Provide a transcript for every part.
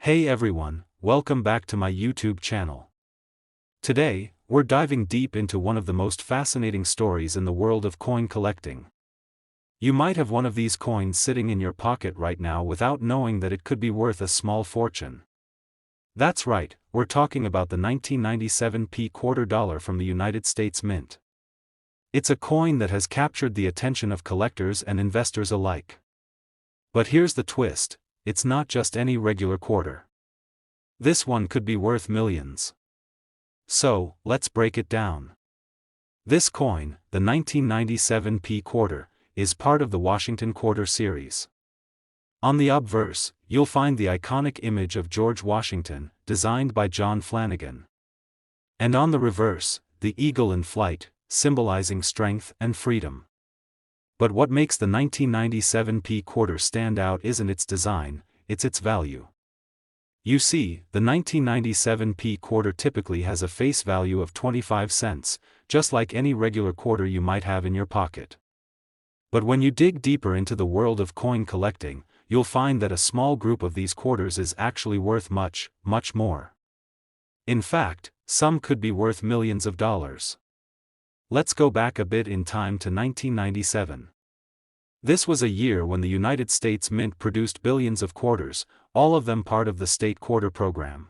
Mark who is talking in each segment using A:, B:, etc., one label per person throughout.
A: Hey everyone, welcome back to my YouTube channel. Today, we're diving deep into one of the most fascinating stories in the world of coin collecting. You might have one of these coins sitting in your pocket right now without knowing that it could be worth a small fortune. That's right, we're talking about the 1997 quarter dollar from the United States Mint. It's a coin that has captured the attention of collectors and investors alike. But here's the twist. It's not just any regular quarter. This one could be worth millions. So, let's break it down. This coin, the 1997 quarter, is part of the Washington Quarter series. On the obverse, you'll find the iconic image of George Washington, designed by John Flanagan. And on the reverse, the eagle in flight, symbolizing strength and freedom. But what makes the 1997 quarter stand out isn't its design, it's its value. You see, the 1997 quarter typically has a face value of 25 cents, just like any regular quarter you might have in your pocket. But when you dig deeper into the world of coin collecting, you'll find that a small group of these quarters is actually worth much, much more. In fact, some could be worth millions of dollars. Let's go back a bit in time to 1997. This was a year when the United States Mint produced billions of quarters, all of them part of the state quarter program.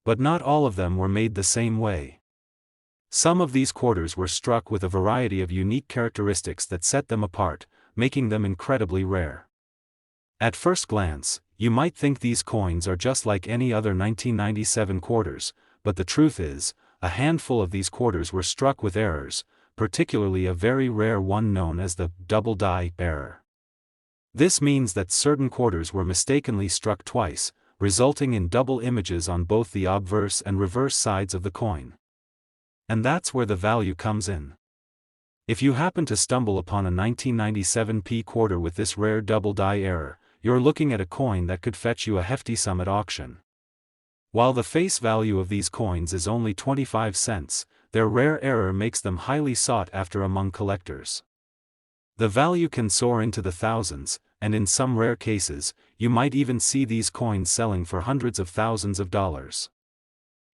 A: But not all of them were made the same way. Some of these quarters were struck with a variety of unique characteristics that set them apart, making them incredibly rare. At first glance, you might think these coins are just like any other 1997 quarters, but the truth is, a handful of these quarters were struck with errors, particularly a very rare one known as the double die error. This means that certain quarters were mistakenly struck twice, resulting in double images on both the obverse and reverse sides of the coin. And that's where the value comes in. If you happen to stumble upon a 1997 quarter with this rare double die error, you're looking at a coin that could fetch you a hefty sum at auction. While the face value of these coins is only 25 cents, their rare error makes them highly sought after among collectors. The value can soar into the thousands, and in some rare cases, you might even see these coins selling for hundreds of thousands of dollars.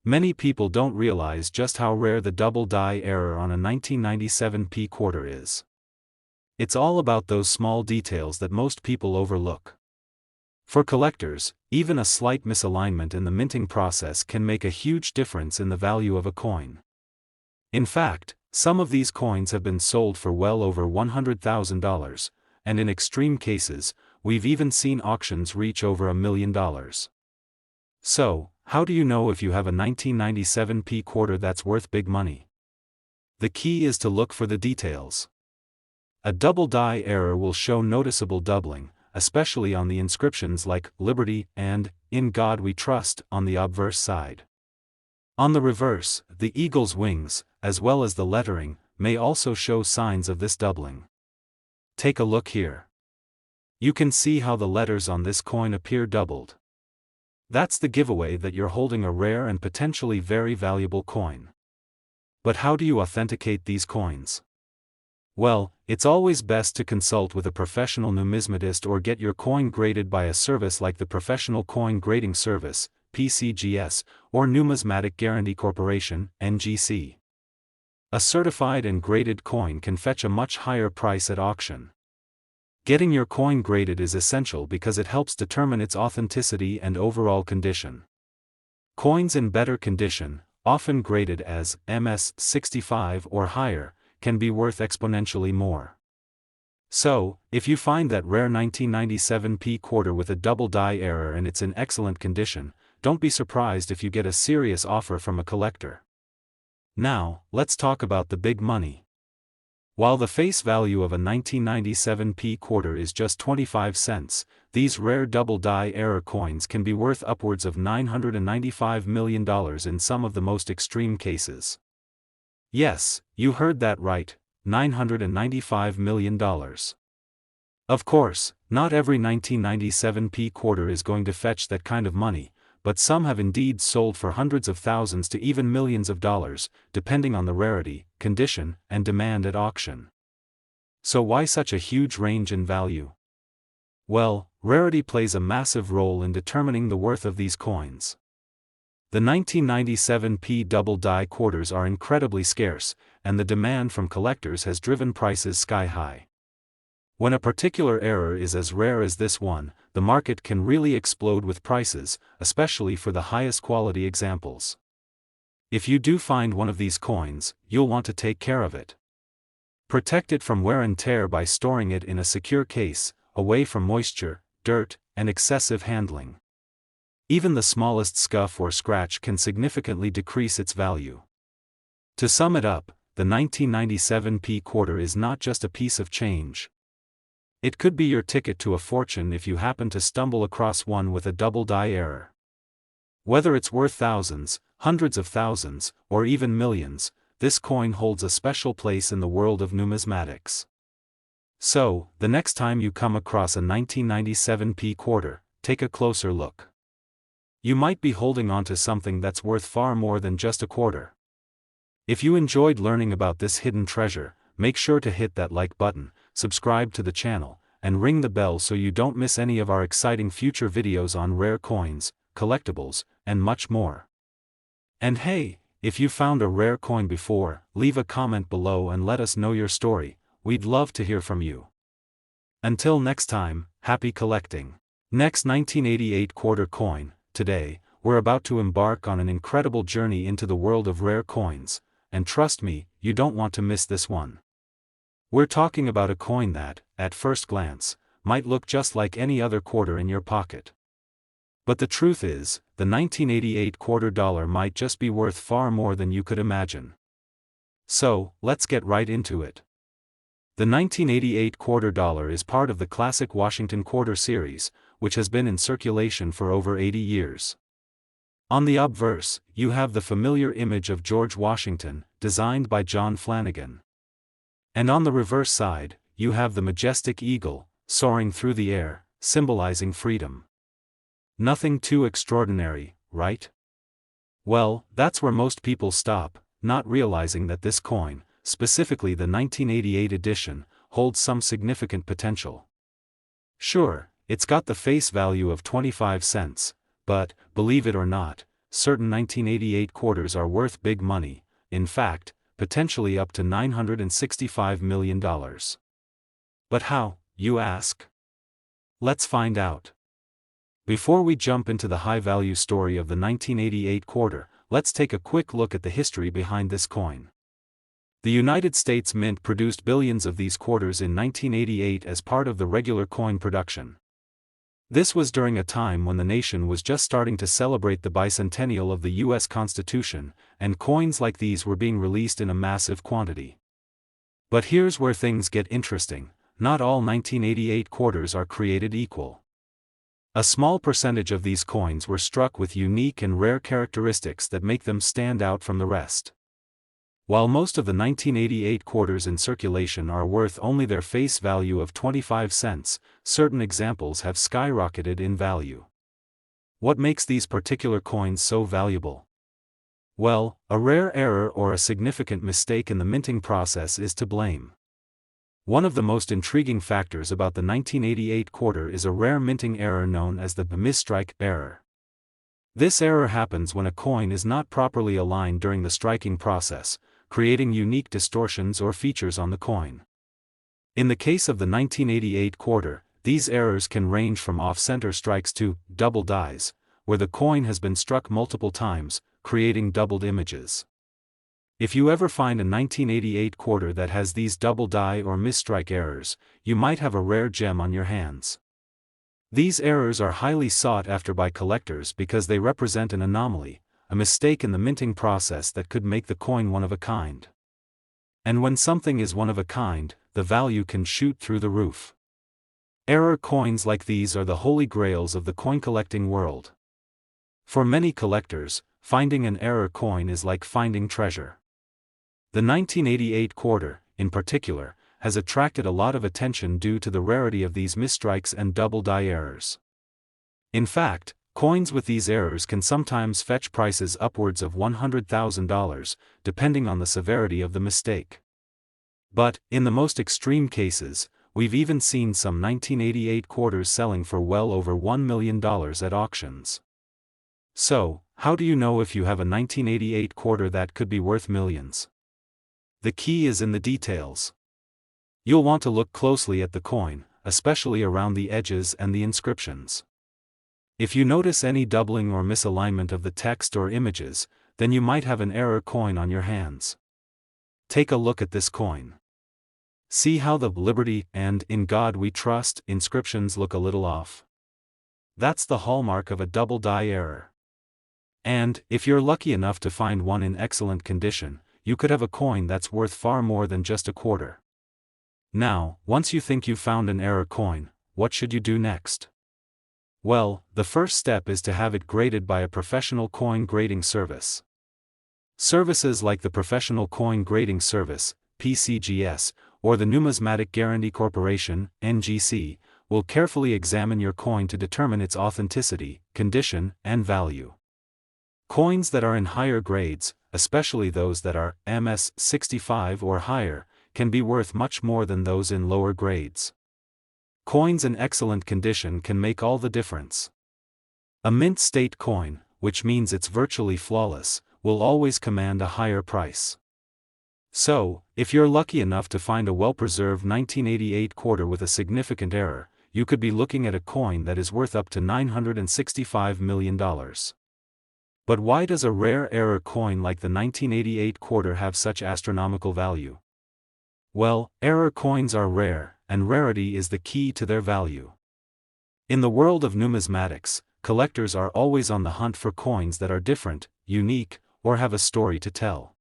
A: Many people don't realize just how rare the double die error on a 1997 quarter is. It's all about those small details that most people overlook. For collectors, even a slight misalignment in the minting process can make a huge difference in the value of a coin. In fact, some of these coins have been sold for well over $100,000, and in extreme cases, we've even seen auctions reach over $1 million. So, how do you know if you have a 1997 quarter that's worth big money? The key is to look for the details. A double die error will show noticeable doubling, especially on the inscriptions like Liberty and In God We Trust on the obverse side. On the reverse, the eagle's wings, as well as the lettering, may also show signs of this doubling. Take a look here. You can see how the letters on this coin appear doubled. That's the giveaway that you're holding a rare and potentially very valuable coin. But how do you authenticate these coins? Well, it's always best to consult with a professional numismatist or get your coin graded by a service like the Professional Coin Grading Service, PCGS, or Numismatic Guarantee Corporation, NGC. A certified and graded coin can fetch a much higher price at auction. Getting your coin graded is essential because it helps determine its authenticity and overall condition. Coins in better condition, often graded as MS65 or higher, can be worth exponentially more. So, if you find that rare 1997 quarter with a double die error and it's in excellent condition, don't be surprised if you get a serious offer from a collector. Now, let's talk about the big money. While the face value of a 1997 quarter is just 25 cents, these rare double die error coins can be worth upwards of $995 million in some of the most extreme cases. Yes, you heard that right, $995 million. Of course, not every 1997 quarter is going to fetch that kind of money, but some have indeed sold for hundreds of thousands to even millions of dollars, depending on the rarity, condition, and demand at auction. So why such a huge range in value? Well, rarity plays a massive role in determining the worth of these coins. The 1997 P double die quarters are incredibly scarce, and the demand from collectors has driven prices sky high. When a particular error is as rare as this one, the market can really explode with prices, especially for the highest quality examples. If you do find one of these coins, you'll want to take care of it. Protect it from wear and tear by storing it in a secure case, away from moisture, dirt, and excessive handling. Even the smallest scuff or scratch can significantly decrease its value. To sum it up, the 1997 P quarter is not just a piece of change. It could be your ticket to a fortune if you happen to stumble across one with a double die error. Whether it's worth thousands, hundreds of thousands, or even millions, this coin holds a special place in the world of numismatics. So, the next time you come across a 1997 P quarter, take a closer look. You might be holding on to something that's worth far more than just a quarter. If you enjoyed learning about this hidden treasure, make sure to hit that like button, subscribe to the channel, and ring the bell so you don't miss any of our exciting future videos on rare coins, collectibles, and much more. And hey, if you found a rare coin before, leave a comment below and let us know your story. We'd love to hear from you. Until next time, happy collecting. Next 1988 quarter coin. Today, we're about to embark on an incredible journey into the world of rare coins, and trust me, you don't want to miss this one. We're talking about a coin that, at first glance, might look just like any other quarter in your pocket. But the truth is, the 1988 quarter dollar might just be worth far more than you could imagine. So, let's get right into it. The 1988 quarter dollar is part of the classic Washington quarter series, which has been in circulation for over 80 years. On the obverse, you have the familiar image of George Washington, designed by John Flanagan. And on the reverse side, you have the majestic eagle, soaring through the air, symbolizing freedom. Nothing too extraordinary, right? Well, that's where most people stop, not realizing that this coin, specifically the 1988 edition, holds some significant potential. Sure, it's got the face value of 25 cents, but, believe it or not, certain 1988 quarters are worth big money, in fact, potentially up to $965 million. But how, you ask? Let's find out. Before we jump into the high-value story of the 1988 quarter, let's take a quick look at the history behind this coin. The United States Mint produced billions of these quarters in 1988 as part of the regular coin production. This was during a time when the nation was just starting to celebrate the bicentennial of the U.S. Constitution, and coins like these were being released in a massive quantity. But here's where things get interesting: not all 1988 quarters are created equal. A small percentage of these coins were struck with unique and rare characteristics that make them stand out from the rest. While most of the 1988 quarters in circulation are worth only their face value of 25 cents, certain examples have skyrocketed in value. What makes these particular coins so valuable? Well, a rare error or a significant mistake in the minting process is to blame. One of the most intriguing factors about the 1988 quarter is a rare minting error known as the mistrike error. This error happens when a coin is not properly aligned during the striking process, creating unique distortions or features on the coin. In the case of the 1988 quarter, these errors can range from off-center strikes to double dies, where the coin has been struck multiple times, creating doubled images. If you ever find a 1988 quarter that has these double die or mistrike errors, you might have a rare gem on your hands. These errors are highly sought after by collectors because they represent an anomaly, a mistake in the minting process that could make the coin one of a kind. And when something is one of a kind, the value can shoot through the roof. Error coins like these are the holy grails of the coin collecting world. For many collectors, finding an error coin is like finding treasure. The 1988 quarter, in particular, has attracted a lot of attention due to the rarity of these mistrikes and double die errors. In fact, coins with these errors can sometimes fetch prices upwards of $100,000, depending on the severity of the mistake. But, in the most extreme cases, we've even seen some 1988 quarters selling for well over $1 million at auctions. So, how do you know if you have a 1988 quarter that could be worth millions? The key is in the details. You'll want to look closely at the coin, especially around the edges and the inscriptions. If you notice any doubling or misalignment of the text or images, then you might have an error coin on your hands. Take a look at this coin. See how the "Liberty" and "In God We Trust" inscriptions look a little off? That's the hallmark of a double die error. And, if you're lucky enough to find one in excellent condition, you could have a coin that's worth far more than just a quarter. Now, once you think you've found an error coin, what should you do next? Well, the first step is to have it graded by a professional coin grading service. Services like the Professional Coin Grading Service, PCGS, or the Numismatic Guarantee Corporation, NGC, will carefully examine your coin to determine its authenticity, condition, and value. Coins that are in higher grades, especially those that are MS65 or higher, can be worth much more than those in lower grades. Coins in excellent condition can make all the difference. A mint state coin, which means it's virtually flawless, will always command a higher price. So, if you're lucky enough to find a well-preserved 1988 quarter with a significant error, you could be looking at a coin that is worth up to $965 million. But why does a rare error coin like the 1988 quarter have such astronomical value? Well, error coins are rare, and rarity is the key to their value. In the world of numismatics, collectors are always on the hunt for coins that are different, unique, or have a story to tell.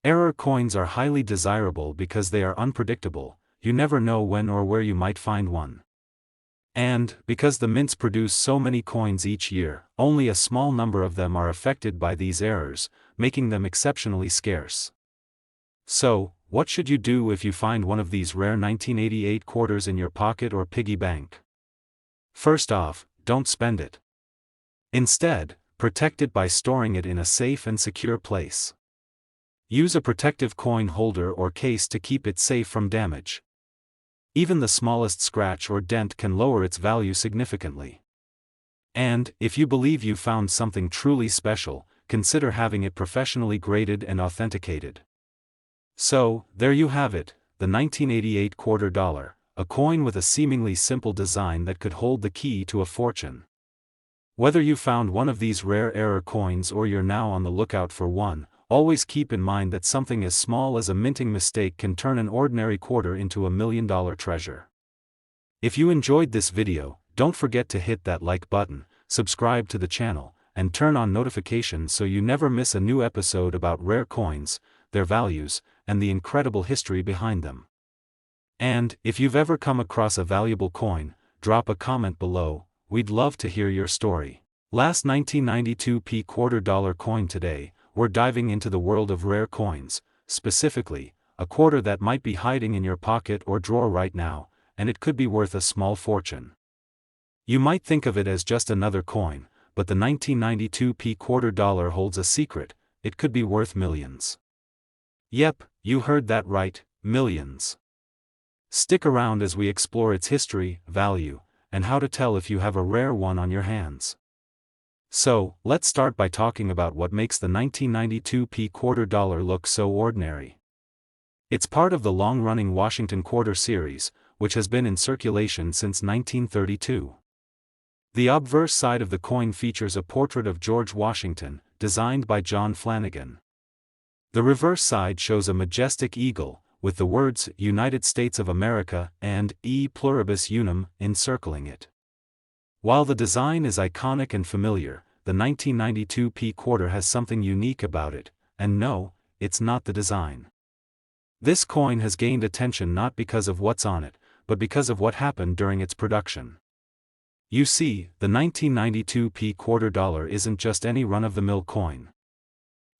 A: Error coins are highly desirable because they are unpredictable, you never know when or where you might find one. And, because the mints produce so many coins each year, only a small number of them are affected by these errors, making them exceptionally scarce. So, what should you do if you find one of these rare 1988 quarters in your pocket or piggy bank? First off, don't spend it. Instead, protect it by storing it in a safe and secure place. Use a protective coin holder or case to keep it safe from damage. Even the smallest scratch or dent can lower its value significantly. And, if you believe you found something truly special, consider having it professionally graded and authenticated. So, there you have it, the 1988 quarter dollar, a coin with a seemingly simple design that could hold the key to a fortune. Whether you found one of these rare error coins or you're now on the lookout for one, always keep in mind that something as small as a minting mistake can turn an ordinary quarter into $1 million treasure. If you enjoyed this video, don't forget to hit that like button, subscribe to the channel, and turn on notifications so you never miss a new episode about rare coins, their values, and the incredible history behind them. And, if you've ever come across a valuable coin, drop a comment below, we'd love to hear your story. Last 1992 quarter dollar coin today, we're diving into the world of rare coins, specifically, a quarter that might be hiding in your pocket or drawer right now, and it could be worth a small fortune. You might think of it as just another coin, but the 1992 quarter dollar holds a secret, it could be worth millions. Yep, you heard that right, millions. Stick around as we explore its history, value, and how to tell if you have a rare one on your hands. So, let's start by talking about what makes the 1992 quarter dollar look so ordinary. It's part of the long-running Washington quarter series, which has been in circulation since 1932. The obverse side of the coin features a portrait of George Washington, designed by John Flanagan. The reverse side shows a majestic eagle, with the words United States of America and E Pluribus Unum encircling it. While the design is iconic and familiar, the 1992 quarter has something unique about it, and no, it's not the design. This coin has gained attention not because of what's on it, but because of what happened during its production. You see, the 1992 quarter dollar isn't just any run-of-the-mill coin.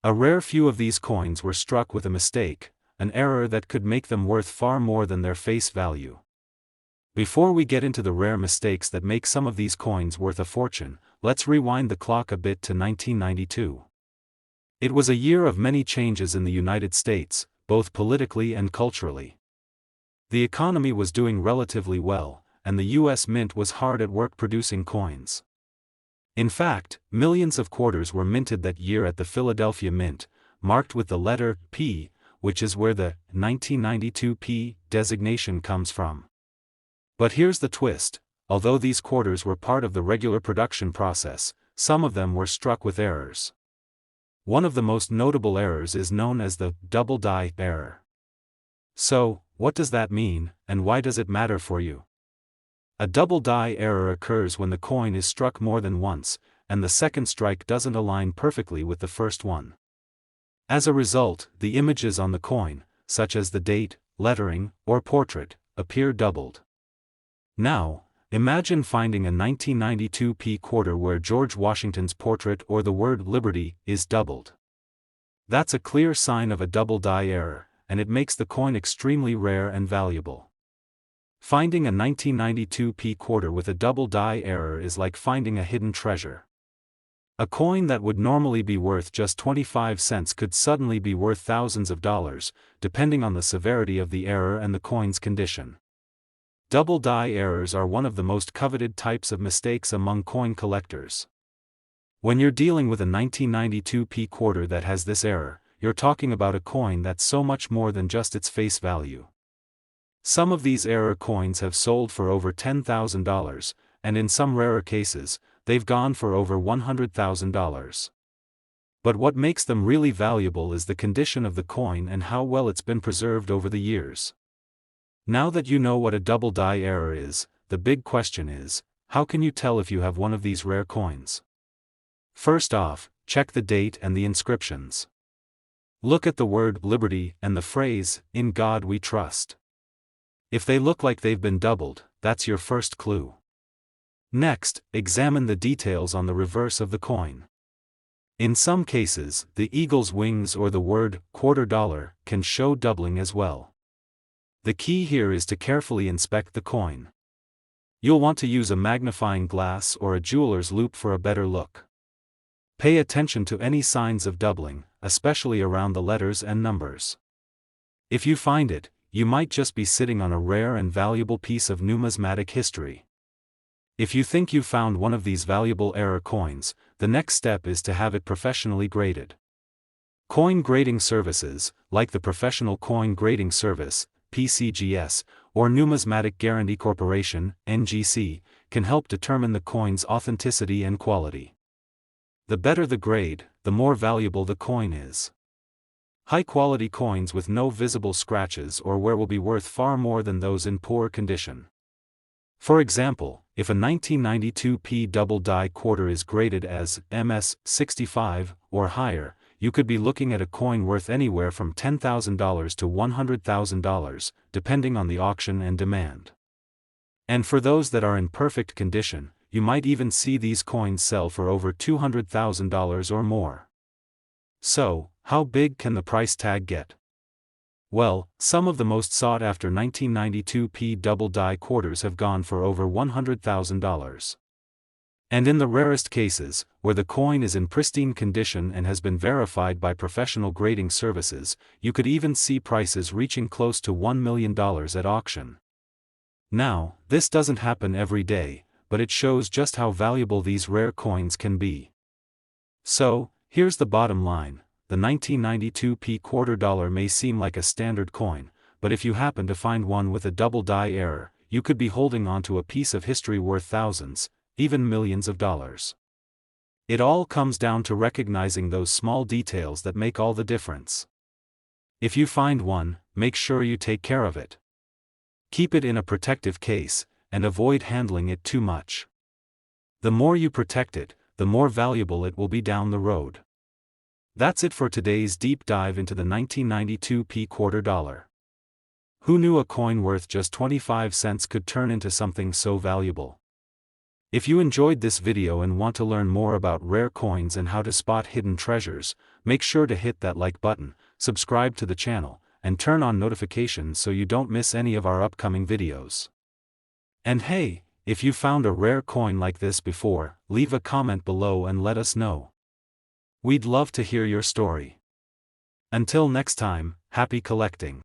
A: A rare few of these coins were struck with a mistake, an error that could make them worth far more than their face value. Before we get into the rare mistakes that make some of these coins worth a fortune, let's rewind the clock a bit to 1992. It was a year of many changes in the United States, both politically and culturally. The economy was doing relatively well, and the US Mint was hard at work producing coins. In fact, millions of quarters were minted that year at the Philadelphia Mint, marked with the letter P, which is where the 1992 P designation comes from. But here's the twist: although these quarters were part of the regular production process, some of them were struck with errors. One of the most notable errors is known as the double die error. So, what does that mean, and why does it matter for you? A double die error occurs when the coin is struck more than once, and the second strike doesn't align perfectly with the first one. As a result, the images on the coin, such as the date, lettering, or portrait, appear doubled. Now, imagine finding a 1992 P quarter where George Washington's portrait or the word Liberty is doubled. That's a clear sign of a double die error, and it makes the coin extremely rare and valuable. Finding a 1992 P quarter with a double die error is like finding a hidden treasure. A coin that would normally be worth just 25 cents could suddenly be worth thousands of dollars, depending on the severity of the error and the coin's condition. Double die errors are one of the most coveted types of mistakes among coin collectors. When you're dealing with a 1992 P quarter that has this error, you're talking about a coin that's so much more than just its face value. Some of these error coins have sold for over $10,000, and in some rarer cases, they've gone for over $100,000. But what makes them really valuable is the condition of the coin and how well it's been preserved over the years. Now that you know what a double die error is, the big question is, how can you tell if you have one of these rare coins? First off, check the date and the inscriptions. Look at the word Liberty and the phrase, "In God We Trust." If they look like they've been doubled, that's your first clue. Next, examine the details on the reverse of the coin. In some cases, the eagle's wings or the word $quarter can show doubling as well. The key here is to carefully inspect the coin. You'll want to use a magnifying glass or a jeweler's loupe for a better look. Pay attention to any signs of doubling, especially around the letters and numbers. If you find it, you might just be sitting on a rare and valuable piece of numismatic history. If you think you found one of these valuable error coins, the next step is to have it professionally graded. Coin grading services, like the Professional Coin Grading Service, PCGS, or Numismatic Guarantee Corporation, NGC, can help determine the coin's authenticity and quality. The better the grade, the more valuable the coin is. High-quality coins with no visible scratches or wear will be worth far more than those in poor condition. For example, if a 1992 P double die quarter is graded as MS 65 or higher, you could be looking at a coin worth anywhere from $10,000 to $100,000, depending on the auction and demand. And for those that are in perfect condition, you might even see these coins sell for over $200,000 or more. So, how big can the price tag get? Well, some of the most sought-after 1992 P double die quarters have gone for over $100,000. And in the rarest cases, where the coin is in pristine condition and has been verified by professional grading services, you could even see prices reaching close to $1 million at auction. Now, this doesn't happen every day, but it shows just how valuable these rare coins can be. So, here's the bottom line: the 1992 P quarter dollar may seem like a standard coin, but if you happen to find one with a double die error, you could be holding on to a piece of history worth thousands, even millions of dollars. It all comes down to recognizing those small details that make all the difference. If you find one, make sure you take care of it. Keep it in a protective case, and avoid handling it too much. The more you protect it, the more valuable it will be down the road. That's it for today's deep dive into the 1992 P quarter dollar. Who knew a coin worth just 25 cents could turn into something so valuable? If you enjoyed this video and want to learn more about rare coins and how to spot hidden treasures, make sure to hit that like button, subscribe to the channel, and turn on notifications so you don't miss any of our upcoming videos. And hey, if you found a rare coin like this before, leave a comment below and let us know. We'd love to hear your story. Until next time, happy collecting.